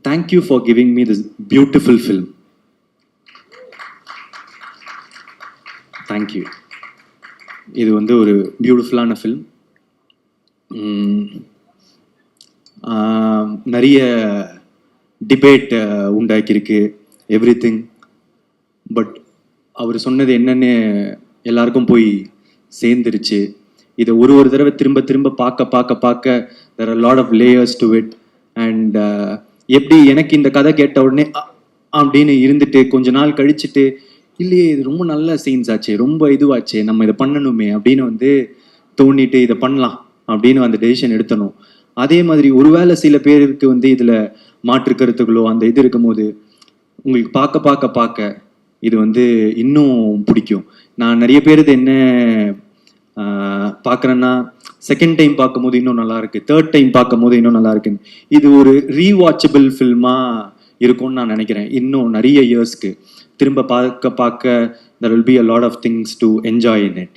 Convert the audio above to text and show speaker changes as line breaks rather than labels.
Thank you for giving me this beautiful film. Thank you. இது வந்து ஒரு பியூட்டிஃபுல்லான ஃபில்ம். நிறைய டிபேட் உண்டாக்கியிருக்கு எவ்ரி திங். பட் அவர் சொன்னது என்னன்னு எல்லாருக்கும் போய் சேர்ந்துருச்சு. இதை ஒரு தடவை திரும்ப திரும்ப பார்க்க there are a lot of layers to it. And எப்படி எனக்கு இந்த கதை கேட்ட உடனே அப்படின்னு இருந்துட்டு கொஞ்ச நாள் கழிச்சுட்டு இல்லையே இது ரொம்ப நல்ல சீன்ஸ் ஆச்சு, ரொம்ப இதுவாச்சு, நம்ம இதை பண்ணணுமே அப்படின்னு வந்து தோண்டிட்டு இதை பண்ணலாம் அப்படின்னு அந்த டெசிஷன் எடுத்தணும். அதே மாதிரி ஒருவேளை சில பேருக்கு வந்து இதில் மாற்று கருத்துக்களோ அந்த இது இருக்கும் போது உங்களுக்கு பார்க்க இது வந்து இன்னும் பிடிக்கும். நான் நிறைய பேர் இது என்ன பார்க்குறேன்னா செகண்ட் டைம் பார்க்கும்போது இன்னும் நல்லா இருக்கு, தேர்ட் டைம் பார்க்கும்போது இன்னும் நல்லா இருக்குன்னு. இது ஒரு ரீவாட்சபிள் ஃபில்மாக இருக்கும்னு நான் நினைக்கிறேன். இன்னும் நிறைய இயர்ஸ்க்கு திரும்ப பார்க்க there will be a lot of things to enjoy in it.